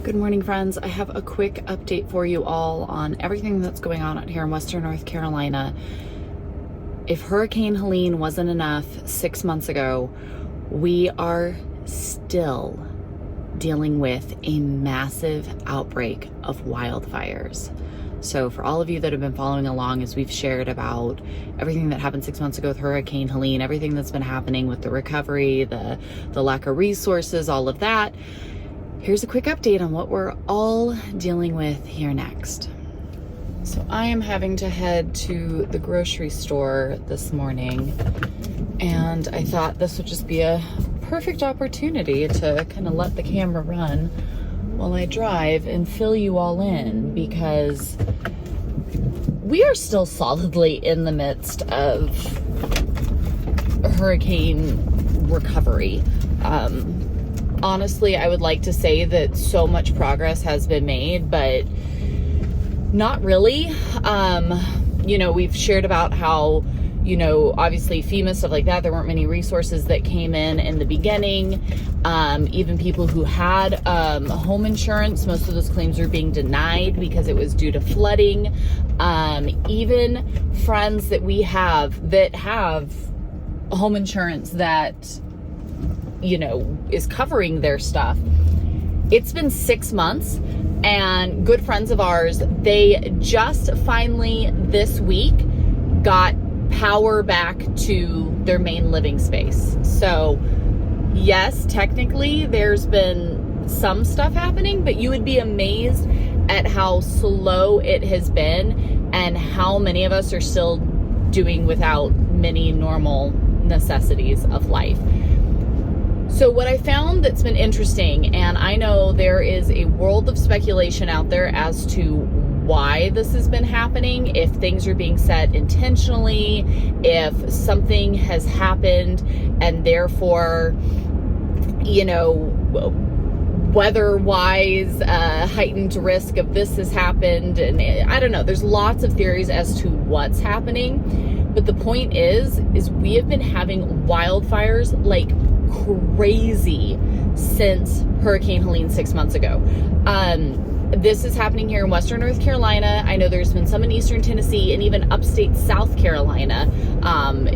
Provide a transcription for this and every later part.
Good morning, friends. I have a quick update for you all on everything that's going on out here in Western North Carolina. If Hurricane Helene wasn't enough 6 months ago, we are still dealing with a massive outbreak of wildfires. So for all of you that have been following along as we've shared about everything that happened 6 months ago with Hurricane Helene, everything that's been happening with the recovery, the lack of resources, all of that, here's a quick update on what we're all dealing with here next. So I am having to head to the grocery store this morning, and I thought this would just be a perfect opportunity to kind of let the camera run while I drive and fill you all in, because we are still solidly in the midst of hurricane recovery. Honestly, I would like to say that so much progress has been made, but not really. We've shared about how, obviously FEMA, stuff like that, there weren't many resources that came in the beginning. Even people who had home insurance, most of those claims are being denied because it was due to flooding. Even friends that we have that have home insurance that is covering their stuff. It's been 6 months, and good friends of ours, they just finally this week got power back to their main living space. So yes, technically there's been some stuff happening, but you would be amazed at how slow it has been and how many of us are still doing without many normal necessities of life. So what I found that's been interesting, and I know there is a world of speculation out there as to why this has been happening, if things are being set intentionally, if something has happened and therefore, weather-wise, heightened risk of this has happened. And I don't know, there's lots of theories as to what's happening. But the point is we have been having wildfires like crazy since Hurricane Helene 6 months ago. This is happening here in Western North Carolina. I know there's been some in Eastern Tennessee and even Upstate South Carolina.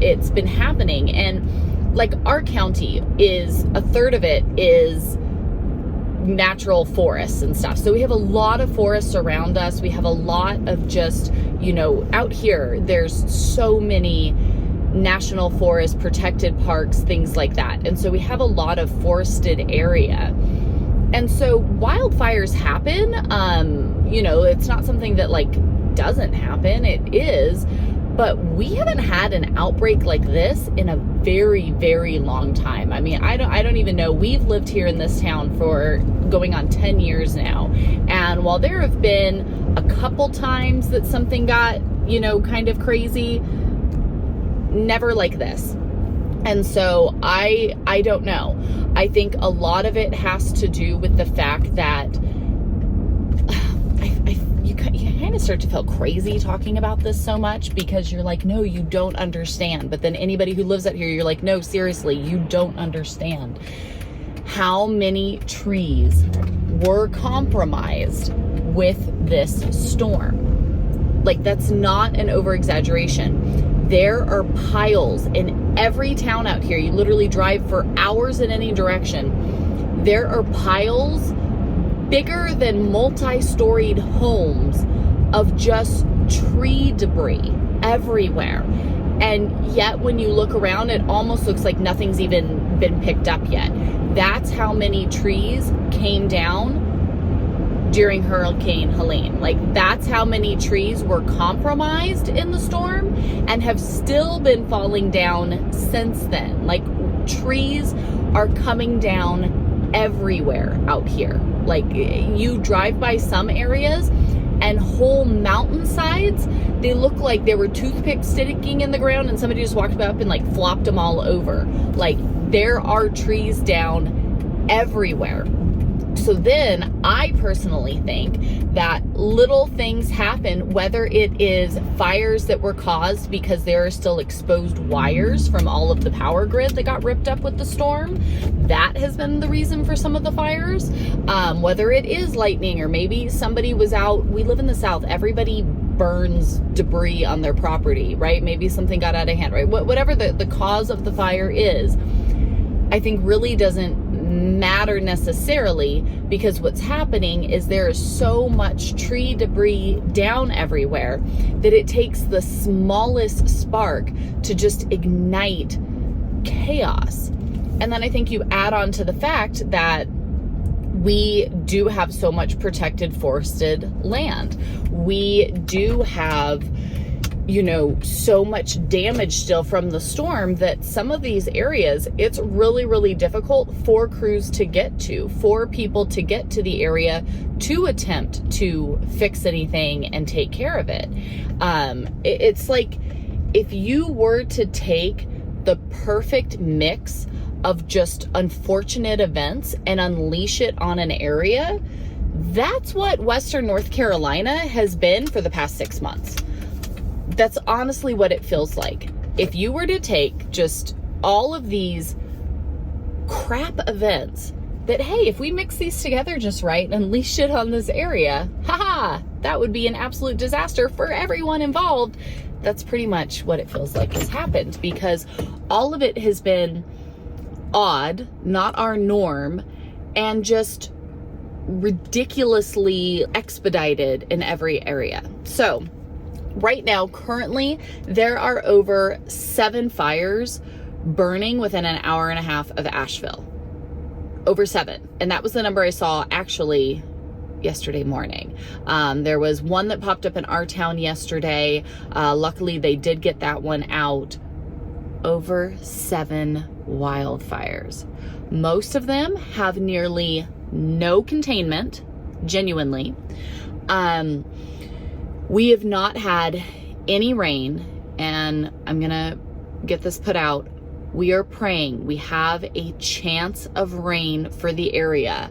It's been happening, and like our county is, a third of it is natural forests and stuff. So we have a lot of forests around us. We have a lot of just, out here, there's so many national forests, protected parks, things like that. And so we have a lot of forested area. And so wildfires happen. It's not something that doesn't happen. It is. But we haven't had an outbreak like this in a very, very long time. I mean, I don't even know. We've lived here in this town for going on 10 years now. And while there have been a couple times that something got, kind of crazy, never like this. And so I don't know. I think a lot of it has to do with the fact that you kind of start to feel crazy talking about this so much, because you're like, no, you don't understand. But then anybody who lives out here, you're like, no, seriously, you don't understand how many trees were compromised with this storm. That's not an over-exaggeration. There are piles in every town out here. You literally drive for hours in any direction. There are piles bigger than multi-storied homes of just tree debris everywhere. And yet when you look around, it almost looks like nothing's even been picked up yet. That's how many trees came down during Hurricane Helene. That's how many trees were compromised in the storm and have still been falling down since then. Trees are coming down everywhere out here. You drive by some areas and whole mountainsides, they look like there were toothpicks sticking in the ground and somebody just walked up and flopped them all over. There are trees down everywhere. So then I personally think that little things happen, whether it is fires that were caused because there are still exposed wires from all of the power grid that got ripped up with the storm. That has been the reason for some of the fires. Whether it is lightning, or maybe somebody was out. We live in the South. Everybody burns debris on their property, right? Maybe something got out of hand, right? Whatever the cause of the fire is, I think really doesn't matter necessarily, because what's happening is there is so much tree debris down everywhere that it takes the smallest spark to just ignite chaos. And then I think you add on to the fact that we do have so much protected forested land. We do have, you know, so much damage still from the storm that some of these areas, it's really, really difficult for crews to get to, for people to get to the area to attempt to fix anything and take care of it. It's like if you were to take the perfect mix of just unfortunate events and unleash it on an area, that's what Western North Carolina has been for the past 6 months. That's honestly what it feels like. If you were to take just all of these crap events that, hey, if we mix these together just right and unleash it on this area, haha, that would be an absolute disaster for everyone involved. That's pretty much what it feels like has happened, because all of it has been odd, not our norm, and just ridiculously expedited in every area. So right now, currently, there are over 7 fires burning within an hour and a half of Asheville. Over 7. And that was the number I saw actually yesterday morning. There was one that popped up in our town yesterday. Luckily, they did get that one out. Over 7 wildfires. Most of them have nearly no containment, genuinely. We have not had any rain, and I'm gonna get this put out. We are praying. We have a chance of rain for the area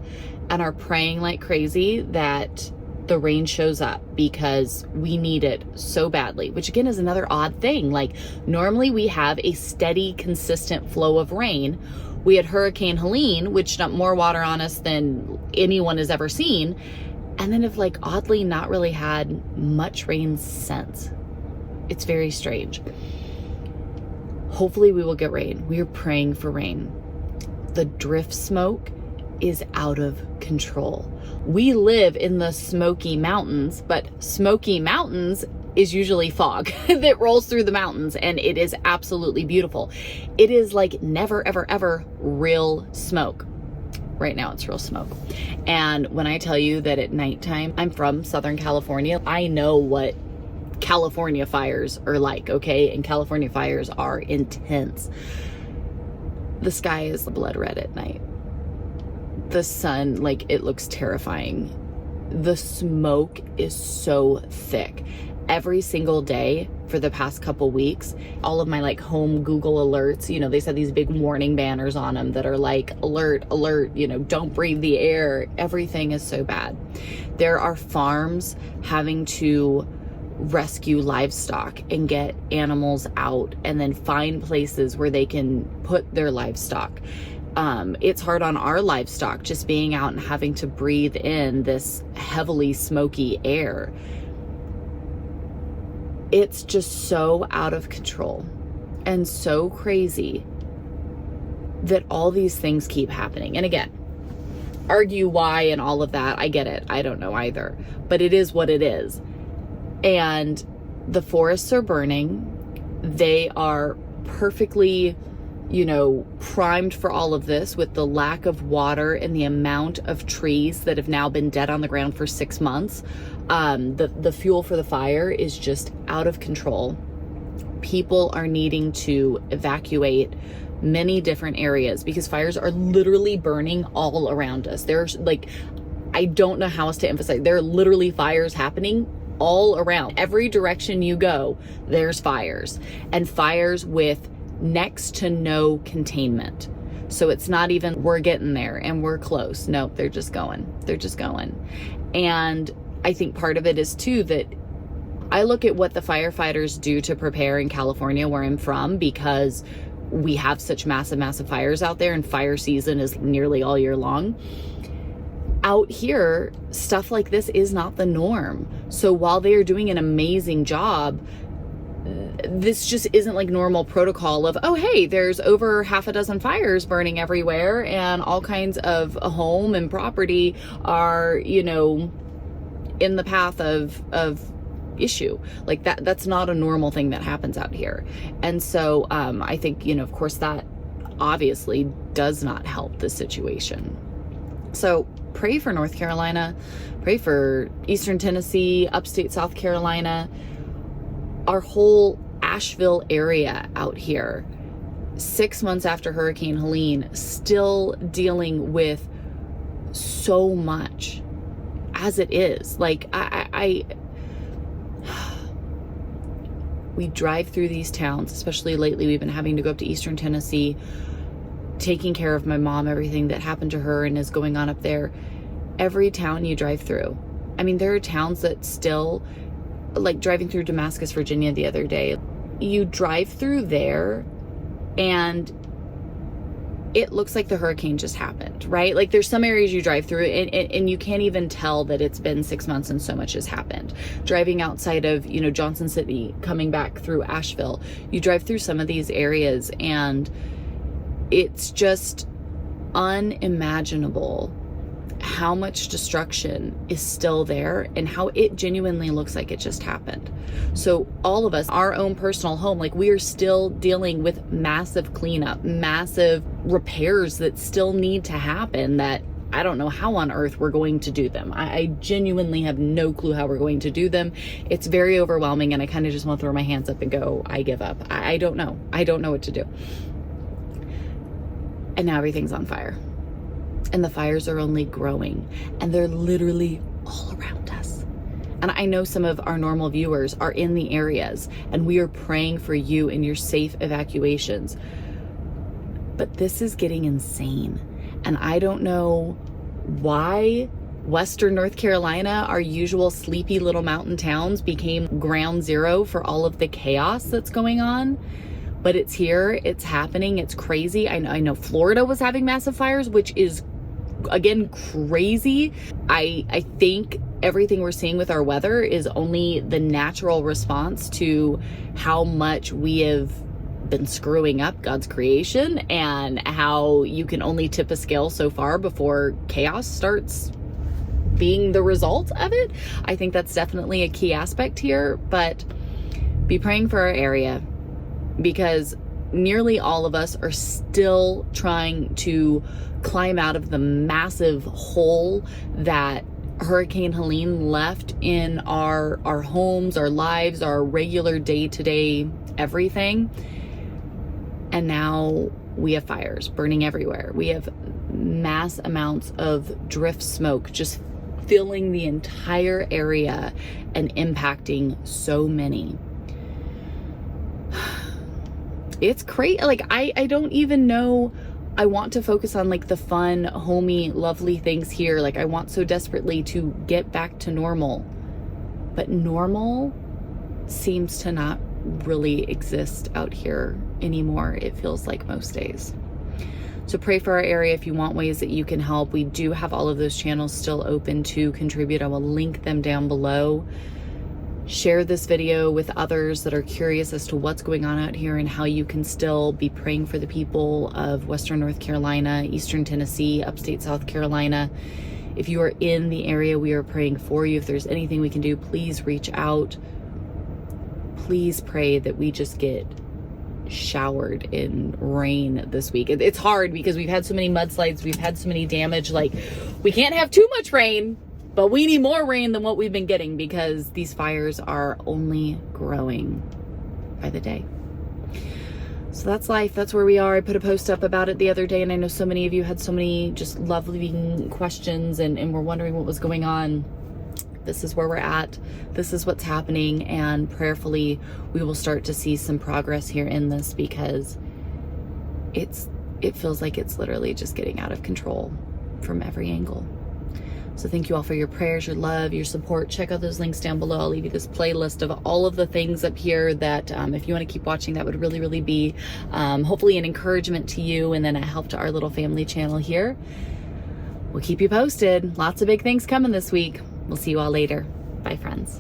and are praying like crazy that the rain shows up, because we need it so badly, which again is another odd thing. Like, normally we have a steady, consistent flow of rain. We had Hurricane Helene, which dumped more water on us than anyone has ever seen, and then have, like, oddly not really had much rain since. It's very strange. Hopefully we will get rain. We are praying for rain. The drift smoke is out of control. We live in the Smoky Mountains, but Smoky Mountains is usually fog that rolls through the mountains, and it is absolutely beautiful. It is like never, ever, ever real smoke. Right now it's real smoke. And when I tell you that at nighttime, I'm from Southern California, I know what California fires are like, okay? And California fires are intense. The sky is blood red at night. The sun, like, it looks terrifying. The smoke is so thick. Every single day for the past couple weeks, all of my, like, home Google alerts, you know, they said these big warning banners on them that are like, alert, alert, you know, don't breathe the air. Everything is so bad. There are farms having to rescue livestock and get animals out and then find places where they can put their livestock. It's hard on our livestock just being out and having to breathe in this heavily smoky air. It's just so out of control and so crazy that all these things keep happening. And again, argue why and all of that. I get it. I don't know either, but it is what it is. And the forests are burning. They are perfectly, you know, primed for all of this with the lack of water and the amount of trees that have now been dead on the ground for 6 months. The fuel for the fire is just out of control. People are needing to evacuate many different areas because fires are literally burning all around us. There's, like, I don't know how else to emphasize, there are literally fires happening all around. Every direction you go, there's fires, and fires with next to no containment. So it's not even we're getting there and we're close. No, they're just going. They're just going. And I think part of it is too that I look at what the firefighters do to prepare in California, where I'm from, because we have such massive fires out there and fire season is nearly all year long. Out here, stuff like this is not the norm. So while they are doing an amazing job, this just isn't like normal protocol of, oh, hey, there's over half a dozen fires burning everywhere and all kinds of home and property are, you know, in the path of issue. Like that's not a normal thing that happens out here. And so I think, you know, of course that obviously does not help the situation. So pray for North Carolina, pray for Eastern Tennessee, Upstate South Carolina, our whole Asheville area out here, 6 months after Hurricane Helene, still dealing with so much as it is. Like we drive through these towns, especially lately. We've been having to go up to Eastern Tennessee, taking care of my mom, everything that happened to her and is going on up there. Every town you drive through, I mean, there are towns that still, like driving through Damascus, Virginia the other day, you drive through there and it looks like the hurricane just happened, right? Like there's some areas you drive through and you can't even tell that it's been 6 months and so much has happened. Driving outside of, you know, Johnson City, coming back through Asheville, you drive through some of these areas and it's just unimaginable how much destruction is still there and how it genuinely looks like it just happened. So all of us, our own personal home, like we are still dealing with massive cleanup, massive repairs that still need to happen that I don't know how on earth we're going to do them. I genuinely have no clue how we're going to do them. It's very overwhelming and I kind of just want to throw my hands up and go, I give up. I don't know. I don't know what to do. And now everything's on fire. And the fires are only growing and they're literally all around us. And I know some of our normal viewers are in the areas and we are praying for you and your safe evacuations. But this is getting insane. And I don't know why Western North Carolina, our usual sleepy little mountain towns, became ground zero for all of the chaos that's going on. But it's here, it's happening, it's crazy. I know Florida was having massive fires, which is, again, crazy. I think everything we're seeing with our weather is only the natural response to how much we have been screwing up God's creation and how you can only tip a scale so far before chaos starts being the result of it. I think that's definitely a key aspect here, but be praying for our area, because nearly all of us are still trying to climb out of the massive hole that Hurricane Helene left in our homes, our lives, our regular day-to-day everything. And now we have fires burning everywhere. We have mass amounts of drift smoke just filling the entire area and impacting so many. It's crazy. Like, I don't even know. I want to focus on like the fun, homey, lovely things here. Like I want so desperately to get back to normal, but normal seems to not really exist out here anymore. It feels like most days. So pray for our area if you want ways that you can help. We do have all of those channels still open to contribute. I will link them down below. Share this video with others that are curious as to what's going on out here and how you can still be praying for the people of Western North Carolina, Eastern Tennessee, Upstate South Carolina. If you are in the area, we are praying for you. If there's anything we can do, please reach out. Please pray that we just get showered in rain this week. It's hard because we've had so many mudslides, we've had so many damage. Like, we can't have too much rain, but we need more rain than what we've been getting because these fires are only growing by the day. So that's life. That's where we are. I put a post up about it the other day, and I know so many of you had so many just lovely questions and were wondering what was going on. This is where we're at. This is what's happening, and prayerfully we will start to see some progress here in this, because it's it feels like it's literally just getting out of control from every angle. So thank you all for your prayers, your love, your support. Check out those links down below. I'll leave you this playlist of all of the things up here that if you want to keep watching, that would really, really be hopefully an encouragement to you and then a help to our little family channel here. We'll keep you posted. Lots of big things coming this week. We'll see you all later. Bye, friends.